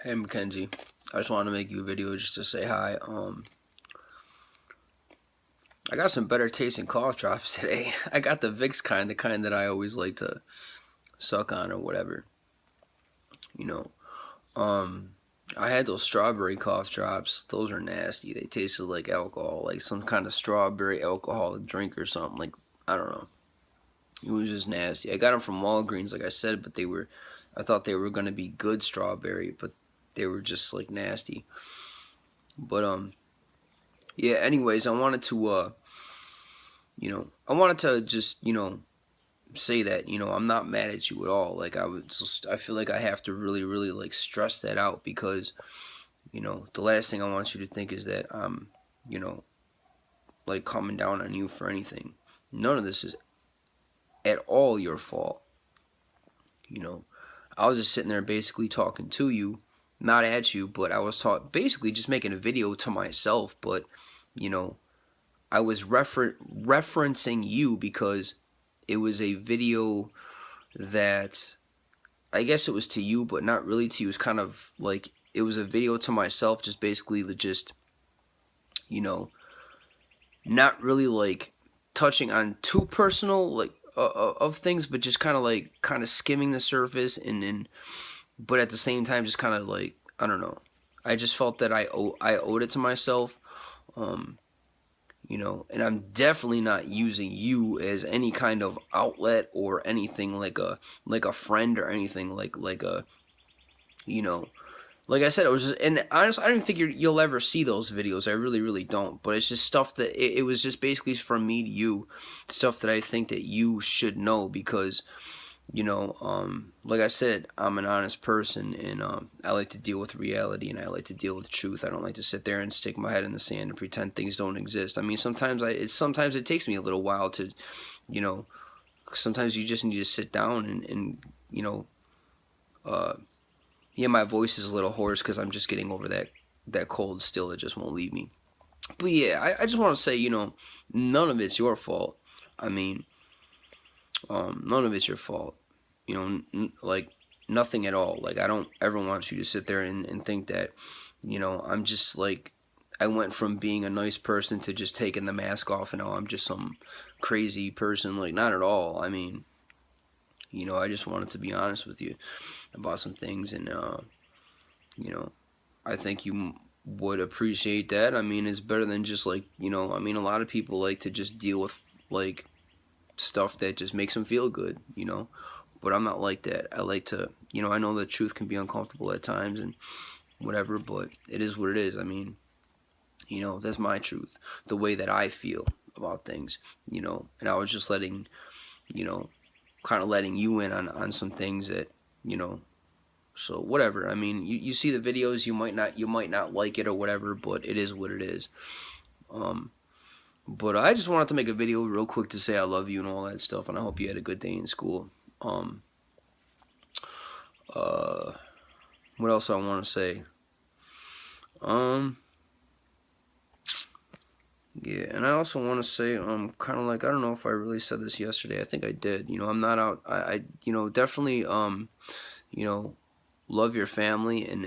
Hey Mackenzie, I just wanted to make you a video just to say hi. I got some better tasting cough drops today. I got the Vicks kind, the kind that I always like to suck on or whatever. You know, um, I had those strawberry cough drops. Those are nasty. They tasted like alcohol, like some kind of strawberry alcoholic drink or something. Like I don't know. It was just nasty. I got them from Walgreens, like I said, but I thought they were gonna be good strawberry, but they were just like nasty. But yeah. Anyways, I wanted to just, say that, I'm not mad at you at all. Like I feel like I have to really, really like stress that out because, the last thing I want you to think is that I'm, you know, like coming down on you for anything. None of this is at all your fault. You know, I was just sitting there basically talking to you, not at you, but I was basically just making a video to myself. But, you know, I was referencing you because it was a video that I guess it was to you, but not really to you. It was kind of like it was a video to myself, just basically just you know not really like touching on too personal like of things, but just kind of skimming the surface and but at the same time just kind of like I don't know. I just felt that I owed it to myself. Um, and I'm definitely not using you as any kind of outlet or anything like a friend or anything like a you know like I said, it was just, and honestly, I don't think you'll ever see those videos. I really, really don't. But it's just stuff that it was just basically from me to you, stuff that I think that you should know because, like I said, I'm an honest person and I like to deal with reality and I like to deal with truth. I don't like to sit there and stick my head in the sand and pretend things don't exist. I mean, sometimes it takes me a little while to, you know, sometimes you just need to sit down and you know, uh, yeah, my voice is a little hoarse because I'm just getting over that cold still that just won't leave me. But yeah, I just want to say, none of it's your fault. I mean, none of it's your fault. Like nothing at all. Like I don't ever want you to sit there and think that, I'm just like I went from being a nice person to just taking the mask off and now I'm just some crazy person. Like not at all. I mean, I just wanted to be honest with you about some things and you know, I think you would appreciate that. I mean, it's better than just like, I mean, a lot of people like to just deal with like stuff that just makes them feel good, but I'm not like that. I like to, I know the truth can be uncomfortable at times and whatever, but it is what it is. I mean, that's my truth, the way that I feel about things, and I was just you know, kind of letting you in on some things that, you know, so whatever. I mean, you see the videos, you might not like it or whatever, but it is what it is. Um, but I just wanted to make a video real quick to say I love you and all that stuff, and I hope you had a good day in school. Um, uh, what else I want to say? Um, yeah, and I also want to say, kind of like I don't know if I really said this yesterday. I think I did. I'm not out. Definitely, you know, love your family and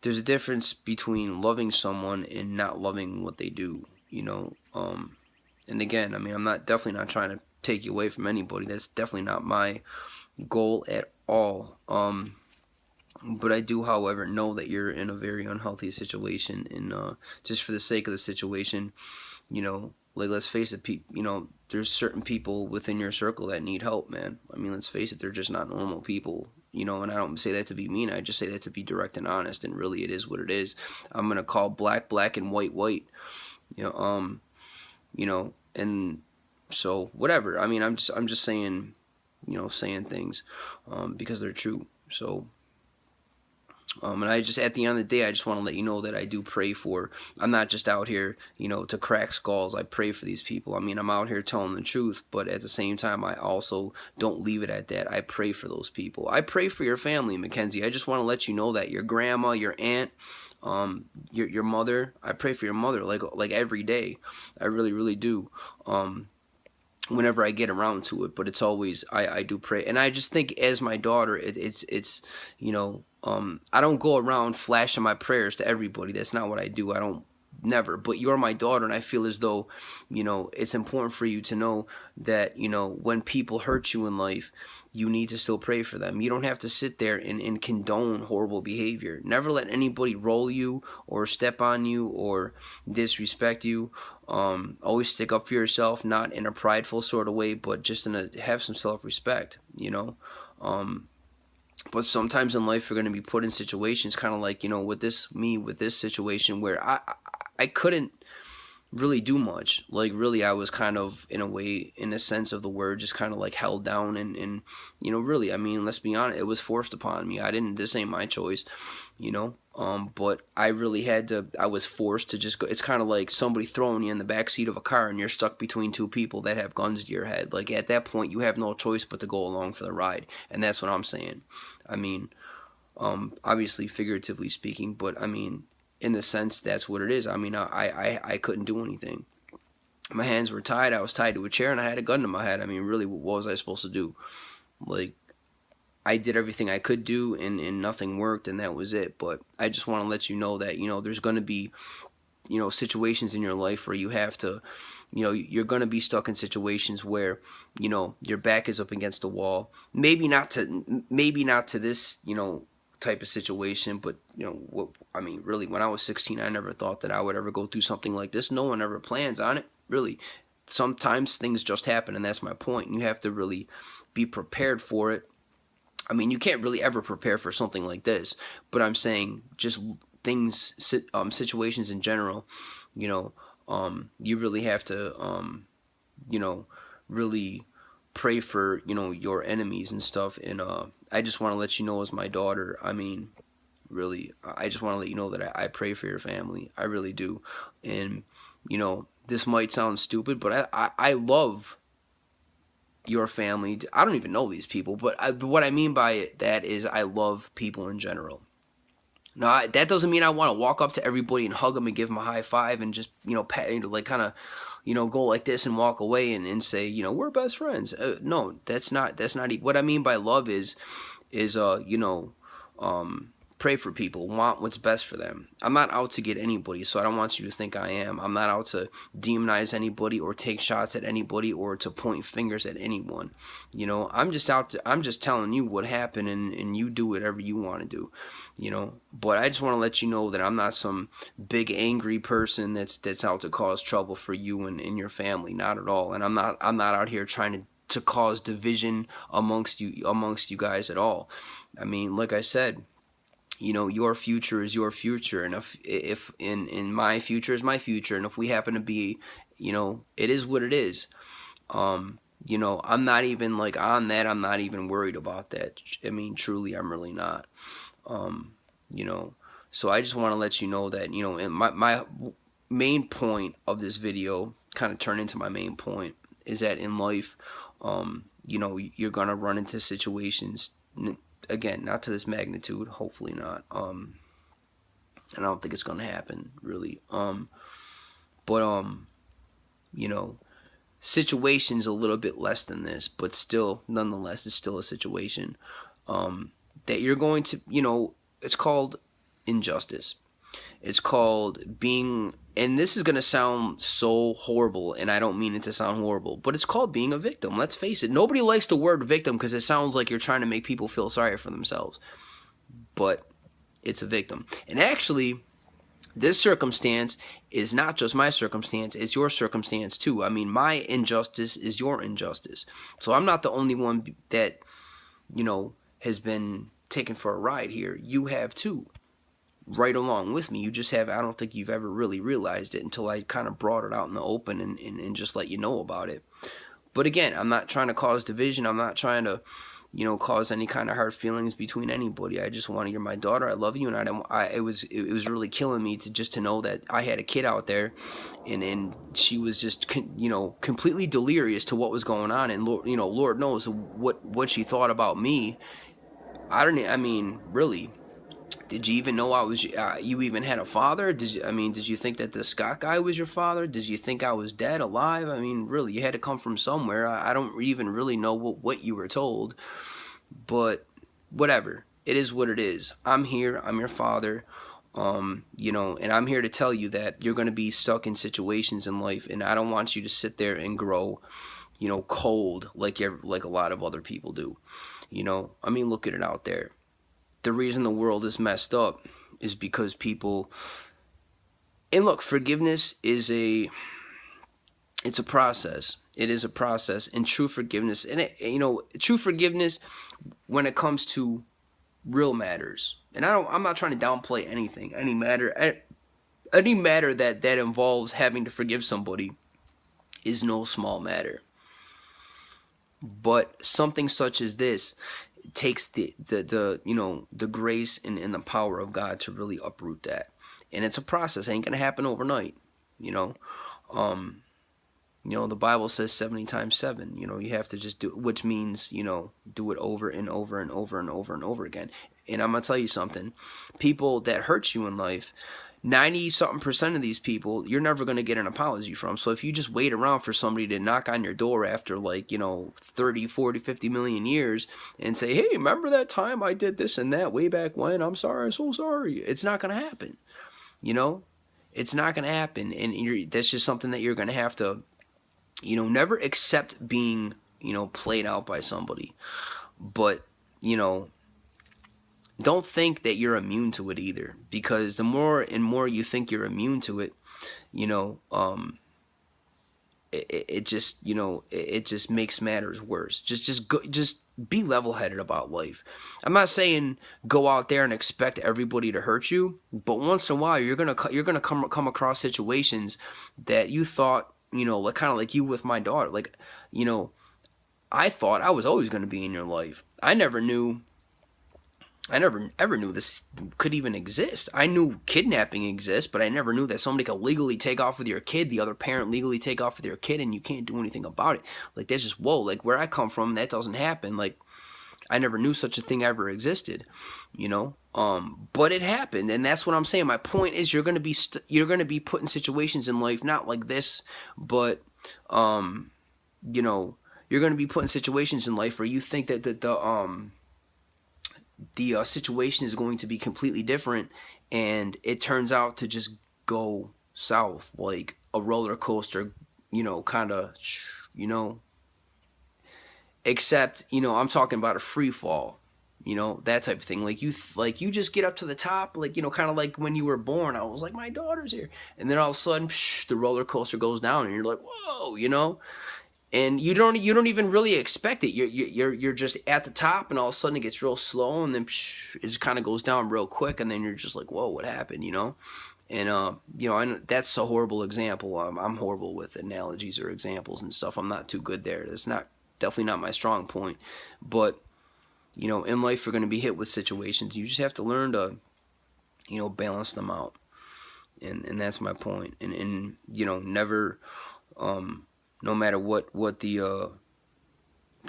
there's a difference between loving someone and not loving what they do, and again, I mean, I'm not definitely not trying to take you away from anybody. That's definitely not my goal at all. But I do, however, know that you're in a very unhealthy situation, and just for the sake of the situation, like let's face it, there's certain people within your circle that need help, man. I mean, let's face it, they're just not normal people, and I don't say that to be mean. I just say that to be direct and honest, and really, it is what it is. I'm gonna call black black and white white, you know, um, and so whatever. I mean, I'm just saying, saying things, because they're true. So and I just, at the end of the day, I just want to let you know that I do pray for. I'm not just out here, to crack skulls. I pray for these people. I mean, I'm out here telling the truth, but at the same time, I also don't leave it at that. I pray for those people. I pray for your family, Mackenzie. I just want to let you know that your grandma, your aunt, your mother. I pray for your mother like every day. I really, really do. whenever I get around to it. But it's always, I do pray. And I just think, as my daughter, it's you know, I don't go around flashing my prayers to everybody. That's not what I do. I don't, never. But you're my daughter, and I feel as though, you know, it's important for you to know that, you know, when people hurt you in life, you need to still pray for them. You don't have to sit there and condone horrible behavior. Never let anybody roll you or step on you or disrespect you. Always stick up for yourself, not in a prideful sort of way, but just in a, have some self-respect, you know. But sometimes in life, you're going to be put in situations kind of like, you know, with this situation where I couldn't really do much. Like, really, I was kind of, in a way, in a sense of the word, just kind of like held down. And you know, really, I mean, let's be honest, it was forced upon me. This ain't my choice, you know. But I really had to, I was forced to just go. It's kind of like somebody throwing you in the back seat of a car and you're stuck between two people that have guns to your head. Like, at that point, you have no choice but to go along for the ride. And that's what I'm saying. I mean, obviously figuratively speaking, but I mean, in the sense, that's what it is. I mean, I couldn't do anything. My hands were tied. I was tied to a chair, and I had a gun to my head. I mean, really, what was I supposed to do? Like, I did everything I could do, and nothing worked, and that was it. But I just want to let you know that, you know, there's going to be, you know, situations in your life where you have to, you know, you're going to be stuck in situations where, you know, your back is up against the wall. Maybe not to this, you know, type of situation, but, you know, what I mean, really, when I was 16, I never thought that I would ever go through something like this. No one ever plans on it, really. Sometimes things just happen, and that's my point. You have to really be prepared for it. I mean, you can't really ever prepare for something like this, but I'm saying just things, situations in general, you know, you really have to, you know, really pray for, you know, your enemies and stuff. And I just want to let you know, as my daughter, I mean, really, I just want to let you know that I pray for your family. I really do. And, you know, this might sound stupid, but I love your family. I don't even know these people, but what I mean by that is I love people in general. Now, that doesn't mean I want to walk up to everybody and hug them and give them a high five and just, you know, pat, you know, like kind of, you know, go like this and walk away and say, you know, we're best friends. No, that's not what I mean by love is you know, pray for people, want what's best for them. I'm not out to get anybody, so I don't want you to think I am. I'm not out to demonize anybody or take shots at anybody or to point fingers at anyone. You know, I'm just telling you what happened, and you do whatever you want to do, you know. But I just want to let you know that I'm not some big angry person that's out to cause trouble for you and your family. Not at all. And I'm not out here trying to cause division amongst you guys at all. I mean, like I said, you know, your future is your future, and if in my future is my future, and if we happen to be, you know, it is what it is. You know, I'm not even like on that. I'm not even worried about that. I mean, truly, I'm really not. You know, so I just want to let you know that, you know, and my main point of this video kind of turned into my main point is that in life, you know, you're gonna run into situations. Again, not to this magnitude, hopefully not. And I don't think it's gonna happen, really. But you know, situations a little bit less than this, but still, nonetheless, it's still a situation. That you're going to, you know, it's called injustice. It's called being, and this is going to sound so horrible, and I don't mean it to sound horrible, but it's called being a victim. Let's face it. Nobody likes the word victim because it sounds like you're trying to make people feel sorry for themselves. But it's a victim. And actually, this circumstance is not just my circumstance, it's your circumstance too. I mean, my injustice is your injustice. So I'm not the only one that, you know, has been taken for a ride here. You have too. Right along with me. You just have, I don't think you've ever really realized it until I kind of brought it out in the open and just let you know about it. But again, I'm not trying to cause division. I'm not trying to, you know, cause any kind of hard feelings between anybody. I just want to, you're my daughter. I love you, and it was really killing me to know that I had a kid out there, and she was just, you know, completely delirious to what was going on, and Lord, you know, Lord knows what she thought about me. I mean, really. Did you even know you even had a father? Did you think that the Scott guy was your father? Did you think I was dead, alive? I mean, really, you had to come from somewhere. I don't even really know what you were told, but whatever. It is what it is. I'm here. I'm your father. And I'm here to tell you that you're going to be stuck in situations in life, and I don't want you to sit there and grow, cold like a lot of other people do. Look at it out there. The reason the world is messed up is because people. And look, forgiveness is it's a process. It is a process, and true forgiveness, and true forgiveness when it comes to real matters. And I'm not trying to downplay anything, any matter that involves having to forgive somebody is no small matter. But something such as this takes the grace and the power of God to really uproot that. And it's a process. It ain't gonna happen overnight. The Bible says 70 times 7. You have to just do it, which means, do it over and over and over and over and over again. And I'm going to tell you something. People that hurt you in life, 90-something% of these people, you're never going to get an apology from. So if you just wait around for somebody to knock on your door after 30, 40, 50 million years and say, hey, remember that time I did this and that way back when? I'm sorry, I'm so sorry. It's not going to happen. It's not going to happen. And that's just something that you're going to have to, never accept being, played out by somebody. But, don't think that you're immune to it either, because the more and more you think you're immune to it, it just makes matters worse. Just be level-headed about life. I'm not saying go out there and expect everybody to hurt you, but once in a while you're gonna come across situations that you thought, kind of like you with my daughter. I thought I was always gonna be in your life. I never ever knew this could even exist. I knew kidnapping exists, but I never knew that somebody could legally take off with your kid, the other parent legally take off with your kid, and you can't do anything about it. That's just, whoa, where I come from, that doesn't happen. I never knew such a thing ever existed, but it happened, and that's what I'm saying. My point is, you're gonna be put in situations in life, not like this, but, you're gonna be put in situations in life where you think that the situation is going to be completely different, and it turns out to just go south like a roller coaster, kind of, except, I'm talking about a free fall, that type of thing. You just get up to the top, kind of like when you were born. I was like, my daughter's here, and then all of a sudden, the roller coaster goes down, and you're like, whoa, and you don't even really expect it. You're just at the top, and all of a sudden it gets real slow, and then it just kind of goes down real quick, and then you're just like, whoa, what happened, And I know that's a horrible example. I'm horrible with analogies or examples and stuff. I'm not too good there. That's definitely not my strong point. But in life we're going to be hit with situations. You just have to learn to balance them out, and that's my point. And never. No matter what the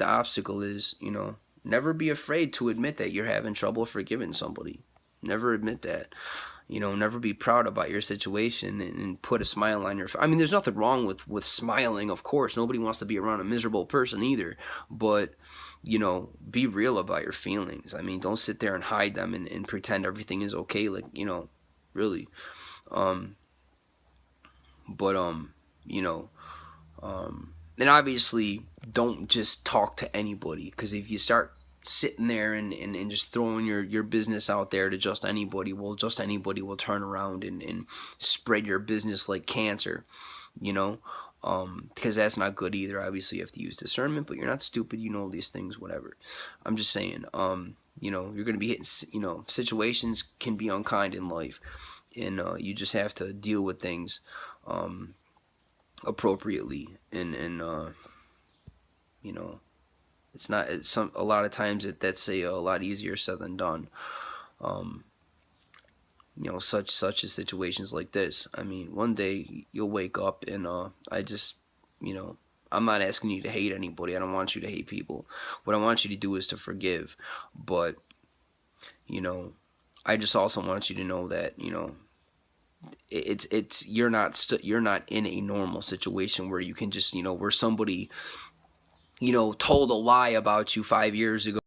obstacle is, never be afraid to admit that you're having trouble forgiving somebody. Never admit that. Never be proud about your situation and put a smile on your face. There's nothing wrong with smiling, of course. Nobody wants to be around a miserable person either. But, be real about your feelings. Don't sit there and hide them and pretend everything is okay. Really. And obviously don't just talk to anybody, because if you start sitting there and just throwing your business out there to just anybody, well, just anybody will turn around and spread your business like cancer, because that's not good either. Obviously you have to use discernment, but you're not stupid, these things, whatever. I'm just saying, you're going to be hitting, situations can be unkind in life, and you just have to deal with things appropriately, and a lot of times that's a lot easier said than done. Such as situations like this. One day you'll wake up, and I'm not asking you to hate anybody. I don't want you to hate people. What I want you to do is to forgive. But I just also want you to know that, you know, it's you're not in a normal situation where you can just, you know, where somebody, you know, told a lie about you 5 years ago